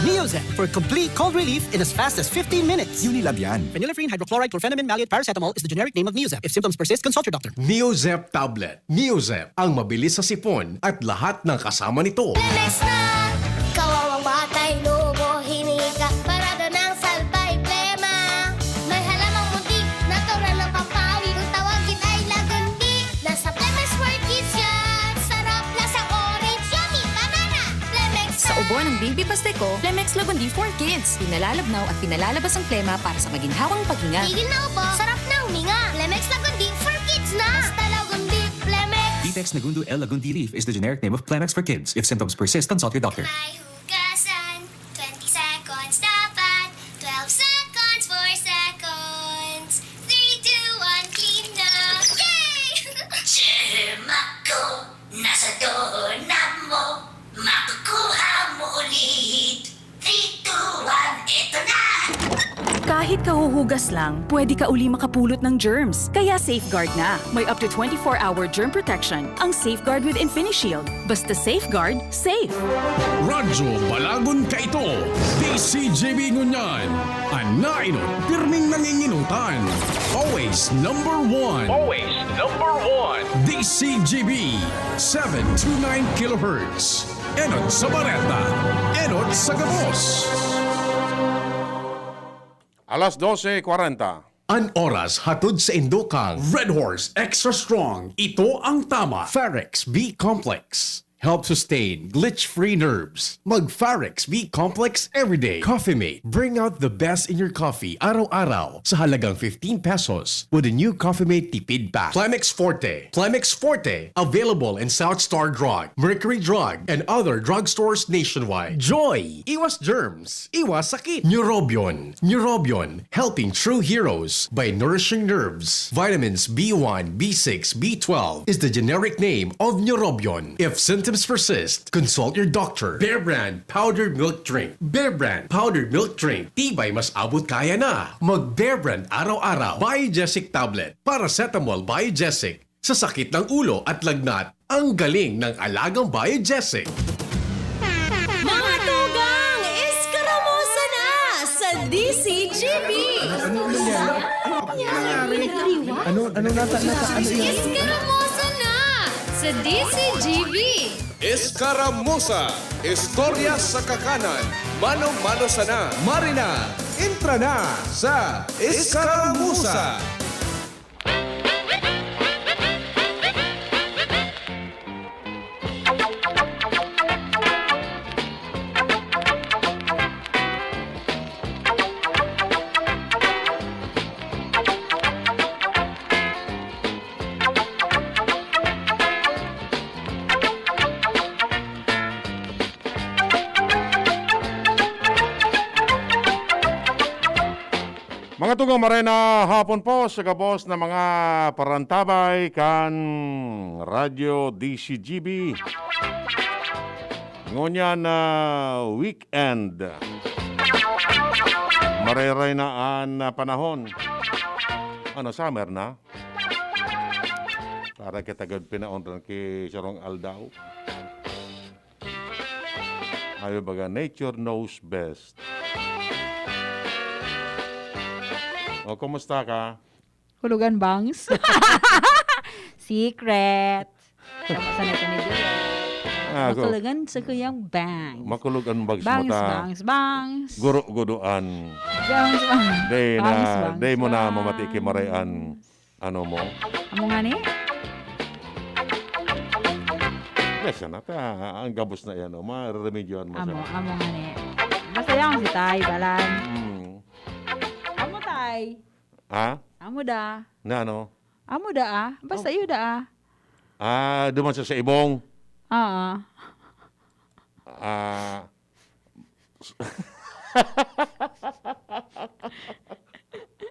Neozep for complete cold relief in as fast as 15 minutes. Unilab yan. Phenylephrine hydrochloride chlorphenamine maleate paracetamol is the generic name of Neozep. If symptoms persist, consult your doctor. Neozep tablet. Neozep, ang mabilis sa sipon at lahat ng kasama nito. Lemes na! Kawawang batay, lubo, hinika, parada ng salbay, plema. May halamang muntik, natural ng pampawi, kung tawagin ay lagundi. Nasa Plemex for Kids yan! Sarap, lasang orange, yummy, banana! Plemex na! Sa ubo ng baby Pasteco, Plemex Lagundi for Kids. Pinalalabnaw at pinalalabas ang plema para sa maginhawang paghinga. Tigil na upo, sarap na huminga. Plemex Lagundi for Kids na! Basta Lagundi, Plemex! Detex Nagundu L. Lagundi Leaf is the generic name of Plemex for kids. If symptoms persist, consult your doctor. May hugasan, 20 seconds dapat, 12 seconds, 4 seconds, 3, 2, 1, clean na! Yay! Mako, nasa doorknob mo, makukuha mo ulit. 3, 2, 1, eto na! Kahit kahuhugas lang, pwede ka uli makapulot ng germs. Kaya Safeguard na. May up to 24-hour germ protection ang Safeguard with InfiniShield. Basta Safeguard, safe. Radyo Balagon ka ito. DCJB Ngunyan. Anainot, pirming nanginginutan. Always number one. Always number one. DCJB, 729 kHz. Enot sa Bareta. Enot sa Gabos. Alas 12:40. An oras hatod sa Indokang. Red Horse Extra Strong. Ito ang tama. Farex B Complex. Help sustain glitch-free nerves. Mag Farex B Complex everyday. Coffee Mate. Bring out the best in your coffee araw-araw sa halagang 15 pesos with a new Coffee Mate tipid pack. Plemex Forte. Plemex Forte. Available in South Star Drug, Mercury Drug, and other drugstores nationwide. Joy. Iwas germs. Iwas sakit. Neurobion. Neurobion. Helping true heroes by nourishing nerves. Vitamins B1, B6, B12 is the generic name of Neurobion. If symptoms persist, consult your doctor. Bear Brand Powdered Milk Drink. Bear Brand Powdered Milk Drink. Tibay mas abot kaya na. Mag Bear Brand araw-araw. Biogesic Tablet. Paracetamol Biogesic. Sa sakit ng ulo at lagnat, ang galing ng alagang Biogesic. Mga tugang, iskaramusa na sa DCGB! Ano nasa Iskaramusa na sa DCGB! Iskaramusa, istorya sa kakanan, mano-mano sana, marina, intra na sa Iskaramusa. Mga tugang marena hapon po sa gabos na mga parantabay kan Radyo DCGB. Ngunyan na weekend. Mareray na ang panahon. Ano, summer na? Para kitagad pinaondran kay Sarong Aldaw. Ayaw baga, nature knows best. O, kumusta ka? Hulugan bangs. Secret. Tapos na ito ni Julia. Makulugan sa kuyang bangs. Makulugan bags mo Bangs, ta. bangs. Guro-guduan. Bangs, bangs. Day mo na mamatiki marayan. Ano mo? Amo nga ni? Yes, yan ta. Ang gabos na yan. Maremedyoan mo siya. Amo nga ni. Basta yan si Tay, balan. Amo Tay. Ha? Amo da. Na ano? Amo da Basta iyo da Duman sa ibong.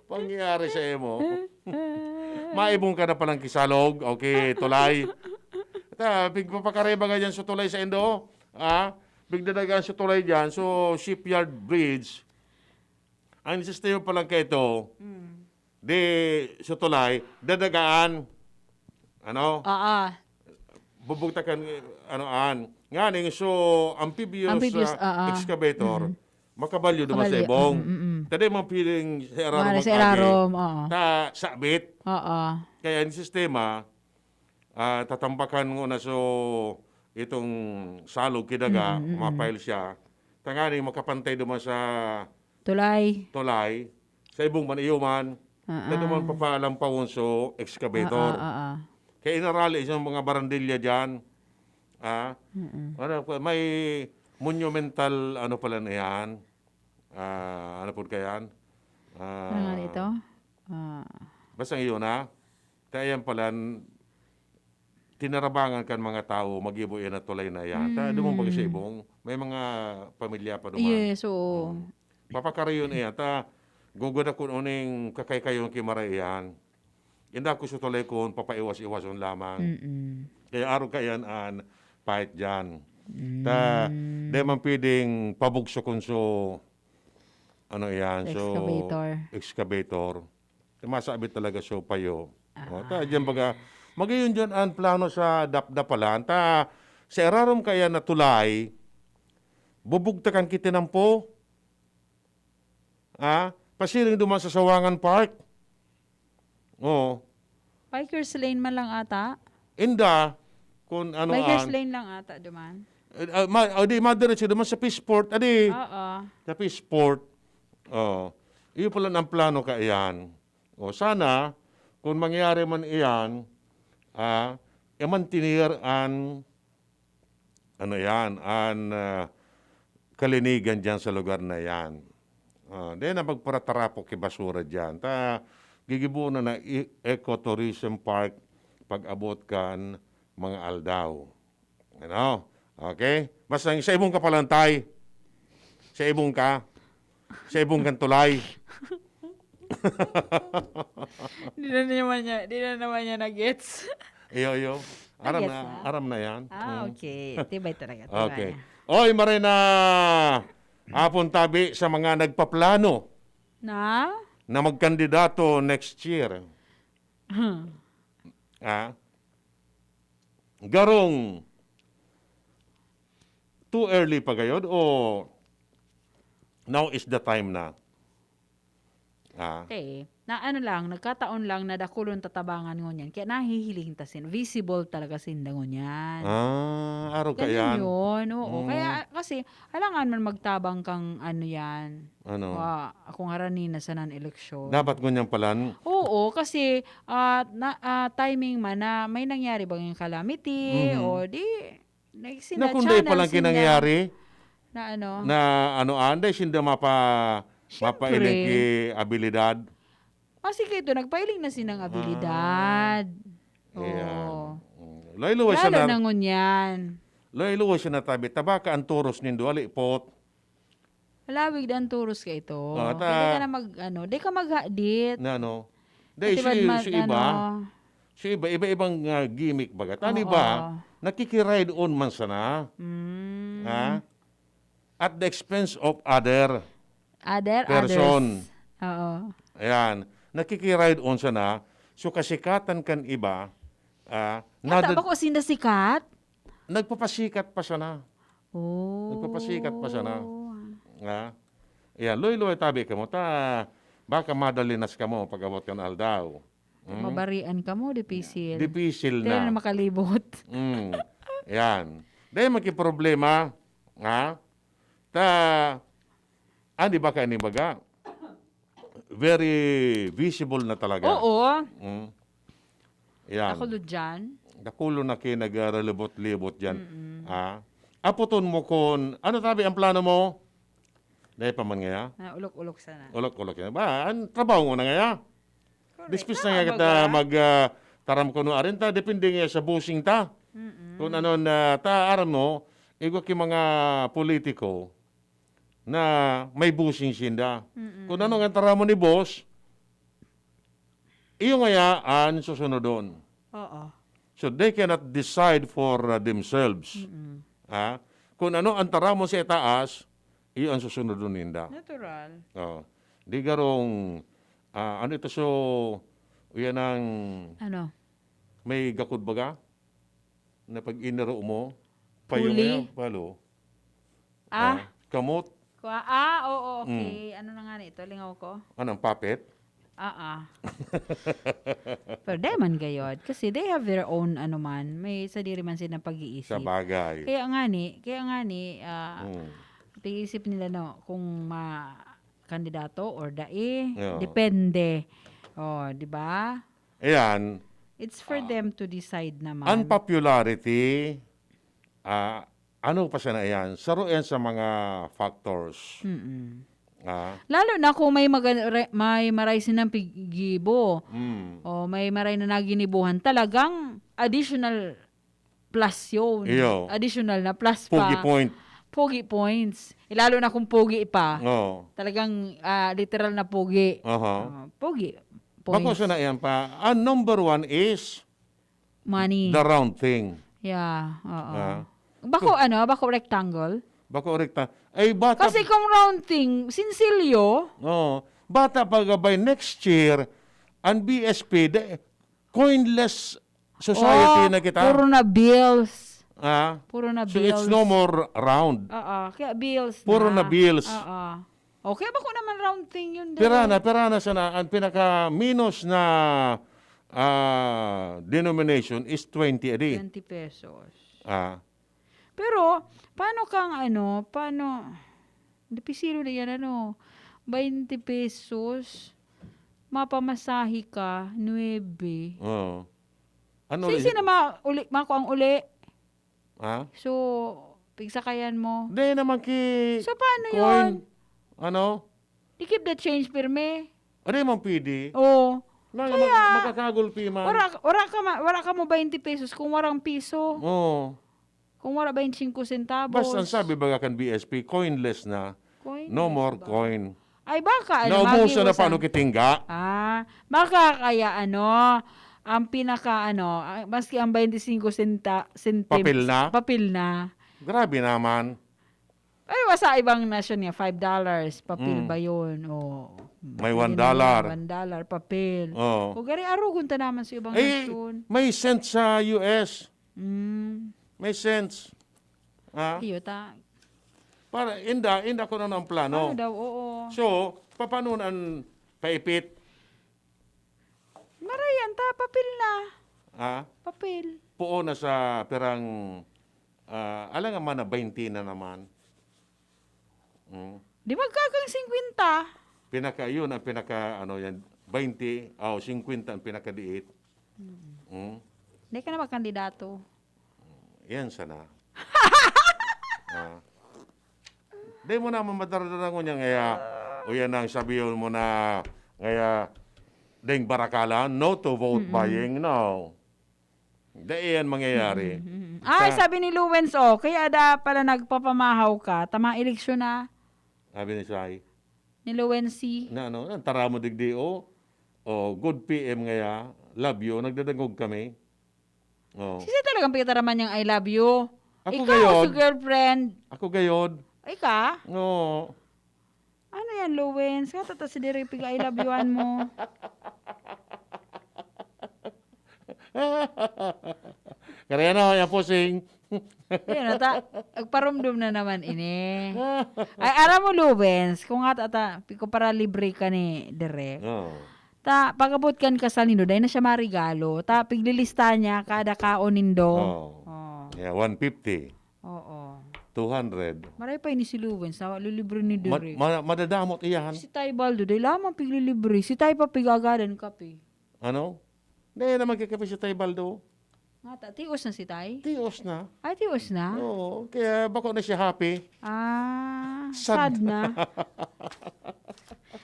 Pangyayari sa imo. Maibong ka na palang kisalog. Okay, tulay. Pagpapakareba ka dyan sa tulay sa Indo. Bigdadagan sa tulay dyan. So, shipyard bridge. Ang sistema palang kayo ito, di sa tulay, dadagaan. Ano? Oo. Bubugtakan, anoan. Nga ning so amphibious, excavator, makabalyo duman sa Kabalyo, ibong. Tadi mo piling sa erarom Sa erarom, oo. ta sabit. Oo. Kaya yung sistema, tatambakan mo na so itong salog kidaga, mapail siya. Tangani makapantay duman sa Tulay. tulay, sa ibong maniyuman, na duman papalampawon so excavator. Kaya inarali isang mga barandilya dyan. May monumental ano pala na yan. Ano po kayan? Ano nga dito? Basta iyon na. Kaya yan pala, tinarabangan kan mga tao, mag-ibo yan at tulay na yan. Doon mong sa ibong, may mga pamilya pa duman. Yes, oo. Papakarayon yan. Gugod ako uning kakay kayo kimaray yan. Hindi ako sa tulay ko, papaiwas-iwason lamang. Kaya araw kayan an pahit dyan. Di man pwedeng pabugso kung so, ano yan, excavator. Masabit talaga so payo. Diyan baga, magayon dyan ang plano sa dapdapalan. Sa erarom kaya na tulay, bubugtakan kitinampo. Pasiring duman sa Sawangan Park. Bikers lane man lang ata. Inda, kung ano Bikers lane lang ata duman. Adi, madiretso duman sa Peaceport. Adi, Oo. sa Peaceport. Iyo pala ang plano ka iyan. Sana, kung mangyari man iyan, yaman tinir an kalinigan dyan sa lugar na yan. Dahil na magparatarapok kay basura dyan. Gigibuo na ecotourism park pag-abot kan mga aldaw. Ano? Okay? Basta sa ibong kapalantay. Sa ibong ka. Sa ibong kan tulay. Di na naman niya na-gets. Iyo. Aram na yan. Okay. Tibay talaga. Okay. Oy, Marina. Hapon tabi sa mga nagpaplano Na magkandidato next year. Garong too early pa gayod o now is the time na? na ano lang, nagkataon lang na dakulon tatabangan ngunyan. Kaya nahihiling tasin. Visible talaga sinda ngunyan. Araw ka Ganun yan. yun, oo. Kaya kasi, alangan man magtabang kang ano yan. Ano? Akong haranin na sa non-eleksyon. Dapat ngunyan palan? Oo, kasi timing man na may nangyari bang yung calamity o di Na kundi palang kinangyari na ano? na anday sinda mapailing ki abilidad. Kasi ito, nagpailing na sinang abilidad. Oo. Lalo na ngunyan. Lalo siya na tabi. Tabaka ang turos nindo, alipot. Malawig na ang turos ka ito. Hindi ka na di ka mag-hadit. Na ano? Dahil si iba-ibang gimmick baga. Tani ba, nakikiride on man sana. At the expense of other person. Oo. Ayan. Nakikiride on sana. So kasikatan kan iba. Nata ba ko sinda sikat? Nagpapasikat pa sana. Nagpapasikat pa sana. Ayan. Loy-loy tabi ka mo. Baka madalinas ka mo pag-abot ka na aldaw. Mabarian ka mo, dipisil. Dipisil na. Hindi na makalibot. Ayan. Dahil magkiproblema, di ba kayo ni baga? Very visible na talaga. Oo. Ayan. Nakulo dyan. Nakulo na kayo nag-relibot-libot dyan. Aputon mo kon, ano tabi ang plano mo? Dahil pa man ngaya? Ulok-ulok sana. Ulok-ulok yan. Ba, ang trabaho mo na ngaya? Dispis na nga kita taram ko no arin ta, depende nga sa busing ta. Kung ano na aram mo, igwa ki mga politiko na may busing sinda. Kung ano nga taramo ni boss, iyo nga ang susunod doon. Oo. So they cannot decide for themselves. Kung ano ang taramo sa itaas, iyo ang susunod doon ninda. Natural. Di garong ano ito so yan ang ano? May gakod baga na pag inaro mo Payo Huli. ngayon, palo. Kamot. Oo, okay. Ano na nga nito? Lingaw ko? Anong puppet? Pero di man gayod. Kasi they have their own, may sadiri man silang pag-iisip. Sa bagay. Kaya nga ni, pag-iisip nila kung kandidato or dae. Oo. Depende. Di ba? Ayan, It's for them to decide naman. unpopularity, ano pa siya na yan? Saro yan sa mga factors. Lalo na kung may maray sinang pigibo o may maray na naginibuhan, talagang additional plus yun. Iyo. Additional na plus pa. Pogi point. Pogi points. Lalo na kung pogi pa. Oo. Talagang literal na pogi. Pogi Bako points. siya na yan pa. Ang number one is Money. the round thing. Yeah. Oo. Ah. Bako rectangle. Bako rekta. Ay, bata. Kasi kung round thing, sinsilyo, Bata by next year, ang BSP, coinless society na kita. puro na bills. Puro na So bills. it's no more round. Kaya bills Puro na bills. Okay, bako naman round thing yun. Pirana sana, ang pinaka-minus na denomination is 20 a day. 20 pesos. Pero, Pero, paano, napisilo na yan, 20 pesos, mapamasahi ka, 9. ano Sisi na mako ang uli. So, pigsakayan mo. Di naman So, paano coin. yun? Ano? Keep the change, pirme. Ano yung pwede? Oo. Kaya, makakagulpi man. Wala ka mo 20 pesos kung warang piso. Kung wala 25 centavos. Basta ang sabi baga kan BSP, coinless na. No more coin. Ay baka, Naubusan na paano kitingga. Baka kaya ang pinaka maski ang 25 centimes. Papel na. Grabe naman. Ay, sa ibang nation niya, $5. Papel ba yun? May $1. $1, papel. O gari, arugon ta naman sa ibang nation. May cent sa US. May cents. Iyo ta. Para, inda ko na ng plano. Daw, oo. So, paano ang paipit? Marayan ta, papel na. Papel. Puo na sa perang, alam nga man na 20 na naman. Di magkakang 50. Yun ang pinaka, 20, 50 ang pinakadiit. Hindi ka na magkandidato. Yan sana. Di mo naman madaradaran ko niya ngaya, o yan ang sabihin mo na, ngaya, ding barakala, no to vote buying, no. Di yan mangyayari. Ay, sabi ni Luwens, kaya pala nagpapamahaw ka, tamang eleksyon na. Sabi ni Sai. Ni Luwensi. Ang tara mo digdi, good PM ngaya, love you, nagdadagog kami. Sisi talagang pitaraman niyang I love you. Ako Ikaw, gayod. si girlfriend. Ako gayod. Ika? Oo. Ano yan, Luwens? Katata si Derek Pig I love you-an mo. Kaya yan posing. Yan, agparumdum na naman ini. Ay, alam mo, Luwens, kung piko para libre ka ni Derek. Pagabot kan kasal nindo, dahil na siya marigalo. Piglilista niya kada kaon nindo. Yeah, 150. Oo. 200. Maray pa ini si Luwens, na lilibre ni Derek. Madadamot iyan. Si Tay Baldo, dahil lamang piglilibre. Si Tay pa pigagadan kape. Ano? Dahil naman kakapi si Tay Baldo. Tios na si Tay? Tios na. Ay, tios na? Oo, kaya bako na siya happy. Sad na.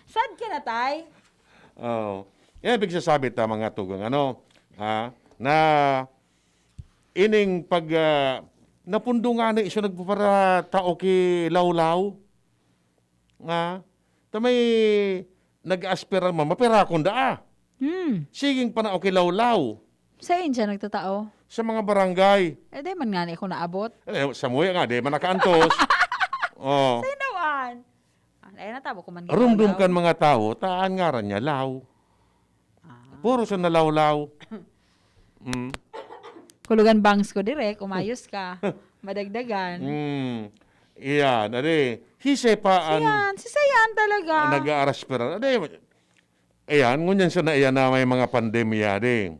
Sad ka na, Tay? Yan ibig sasabi ta mga tugang, na ining pag napundo nga na iso nagpapara tao ki lawlaw. Tamay nag-aspira mapera kong daa. Siging pa na okay lawlaw. Saan siya nagtatao? Sa mga barangay. Di man nga ako naabot. Sa muya nga, di man nakaantos. Sa inawaan. Ay, natabo ko man. Rumdum kan mga tao, taan nga ran niya, law. Puro sa nalaw-law. Kulugan bangs ko direk, umayos ka. Madagdagan. Iyan, ade. Hisepaan. Yan, si Sayan talaga. Nag-aaraspera. Ade. Ayan, ngunyan siya na iyan na may mga pandemya, ade.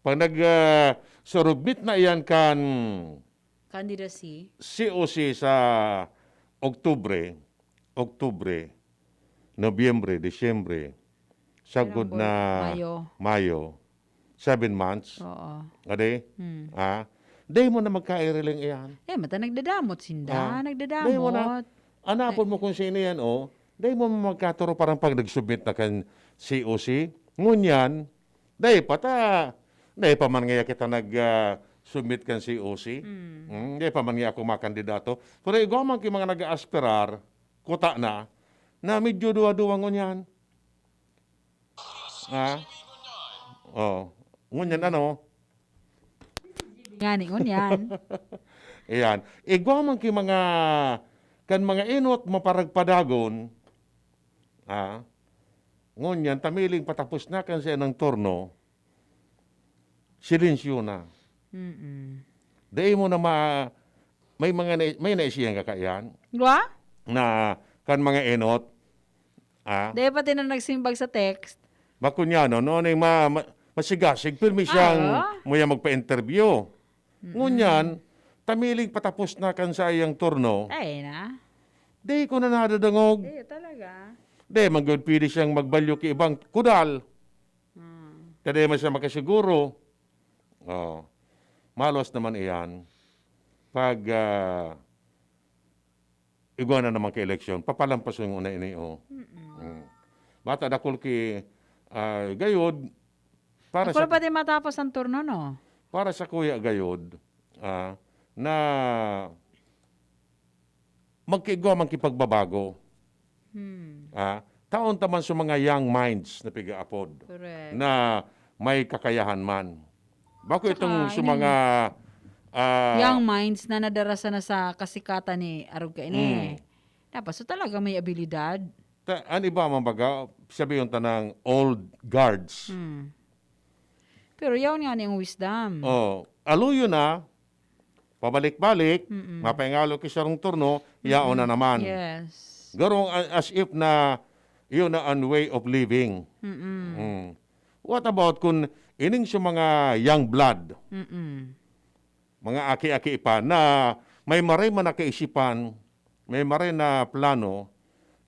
Pag surubmit na iyan kan Candidacy. COC sa Oktubre, Nobyembre, Disyembre, sagod Ilang na Mayo, 7 months. Oo. Ade? Day mo na magkaireling iyan. Mata nagdadamot sinda. Day mo na. Nagdadamot. Anapon mo kung sino yan, day mo magkaturo parang pag nag-submit na kan COC. Ngunyan, day pa man nga kita nag-submit kan COC. Day pa man nga ako makandidato. Pero igaw man ki mga nag-aspirar, kuta na medyo duwa-duwa ngunyan. Ngunyan ano? Ngunyan. Ayan. Igaw man ki mga inot maparagpadagon, ngunyan, tamiling patapos na kan siya ng turno, silensyo na. Dahil mo na may naisiyang kakayan Gwa? na kan mga inot, Dahil pati na nagsimbag sa text. makunyano, noon ay masigasig, pirmi siyang muya magpa-interview. Ngunyan, tamiling patapos na kan sa iyang turno, Ay na. di ko na nadadangog. Talaga. Di, pwede siyang magbalyo ki ibang kudal. Kada man siya makasiguro. Malos naman iyan. Pag igwa na naman ka eleksyon, papalampas yung una ini. Bata dakol ki gayod. Ako pati matapos ang turno, no? Para sa kuya gayod, na magkigwa man kipagbabago. Taon taman sa mga young minds na pigaapod. Correct. Na may kakayahan man. Bako itong sa mga young minds na nadarasa na sa kasikatan ni Arog kaini. Tapos so talaga may abilidad. Ano ba mambaga? Sabi yung tanang old guards. Pero yaw nga yung wisdom. Aluyo na, pabalik-balik, mapangalo ki sarong turno, yao na naman. Yes. Garong as if na yun na an way of living. What about kung ining sa mga young blood, mga aki-aki pa na may maray man na kaisipan, may maray na plano,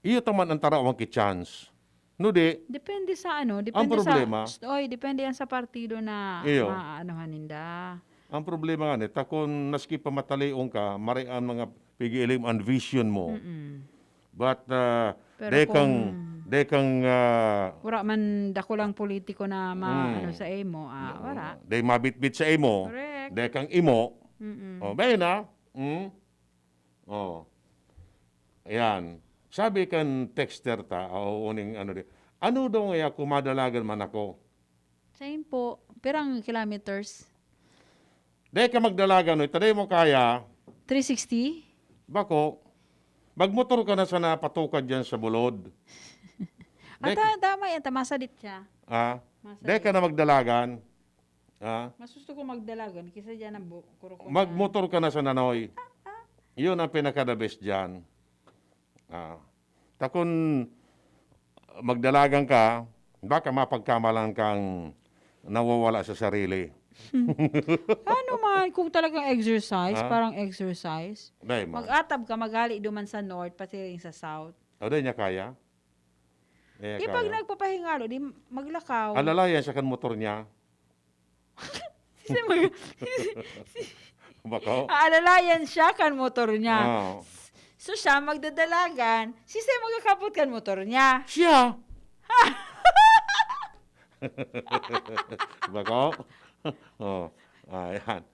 iyo taman ang tarawang ki-chance. No di? Depende sa ano, depende ang problema, depende yan sa partido na iyo, maaanohan ninda. Ang problema nga nito, kung naski pamataliong ka, maray ang mga pigilim ang vision mo. But dekang wala man dako lang politiko na maano sa emo, wala. Day mabitbit sa emo. Correct. Dekang imo. Bayan na. Ayan. Sabi kan texter ta, uning ano daw nga kumadalagan man ako? Same po. Pirang kilometers? Deka magdalagan, taday mo kaya. 360? Bako, magmotor ka na sa napatukad dyan sa bulod. Tama yan, masadit siya. Deka na magdalagan. Mas gusto ko magdalagan kisa dyan ang kuro ko. Magmotor ka na sa Nanoy. Yun ang pinaka-the best dyan. Takon magdalagan ka, baka mapagkamalan kang nawawala sa sarili. Ano man, kung talagang exercise, parang exercise. Mag-atab ka, maghali duman sa north, pati rin sa south. O, di niya kaya? Di pag nagpapahingalo, di maglakaw. Alalayan siya kan motor niya. Bako? Alalayan siya kan motor niya. So siya magdadalagan, siya magkakapot kan motor niya. Siya! Bako? Ayan.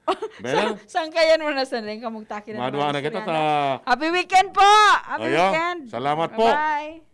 Saan kaya mo na sanay ka magtaki na Madwa na kita ta. Happy weekend po! Happy weekend! Salamat po! Bye!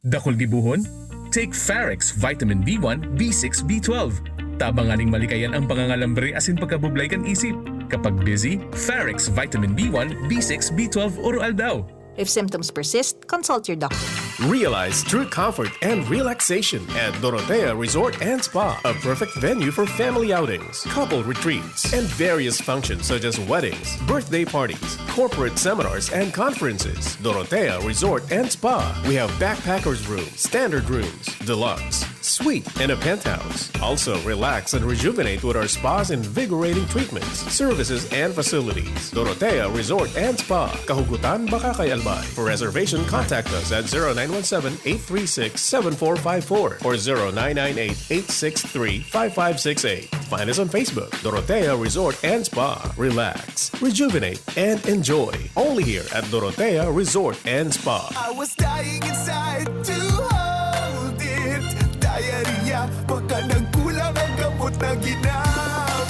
Dakol dibuhon? Take Farex Vitamin B1, B6, B12. Tabanganing malikayan ang pangangalambre asin pagkabublay kan isip. Kapag busy, Farex Vitamin B1, B6, B12 oral daw. If symptoms persist, consult your doctor. Realize true comfort and relaxation at Dorotea Resort and Spa, a perfect venue for family outings, couple retreats, and various functions such as weddings, birthday parties, corporate seminars, and conferences. Dorotea Resort and Spa. We have backpackers rooms, standard rooms, deluxe, suite, and a penthouse. Also, relax and rejuvenate with our spa's invigorating treatments, services, and facilities. Dorotea Resort and Spa, Kahugutan, Bakakay, Albay. For reservation, contact us at 0917-836-7454 or 0998-863-5568. Find us on Facebook, Dorotea Resort and Spa. Relax, rejuvenate, and enjoy. Only here at Dorotea Resort and Spa. I was dying inside to hold it. Diarrhea, baka nagkulang ang gamot na ginamit.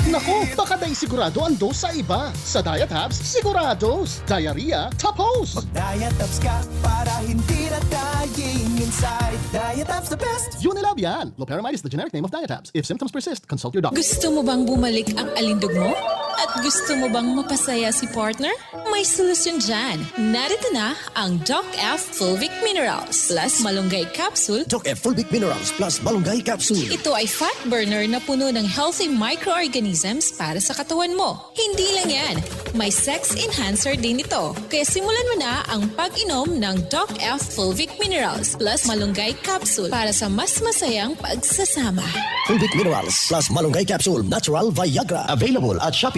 Naku, baka dahil sigurado ang dose sa iba. Sa Diet Abs, sigurados. Diarrhea, tapos. Mag-diet abs ka para hindi na dying inside. Diet abs the best. Unilab yan. Loperamide is the generic name of Diet Abs. If symptoms persist, consult your doctor. Gusto mo bang bumalik ang alindog mo? At gusto mo bang mapasaya si partner? May solusyon dyan. Narito na ang Doc F Fulvic Minerals plus Malunggay Capsule. Doc F Fulvic Minerals plus Malunggay Capsule. Ito ay fat burner na puno ng healthy microorganisms para sa katawan mo. Hindi lang yan, may sex enhancer din ito. Kaya simulan mo na ang pag-inom ng Doc F Fulvic Minerals plus Malunggay Capsule para sa mas masayang pagsasama. Fulvic Minerals plus Malunggay Capsule Natural Viagra. Available at Shopee.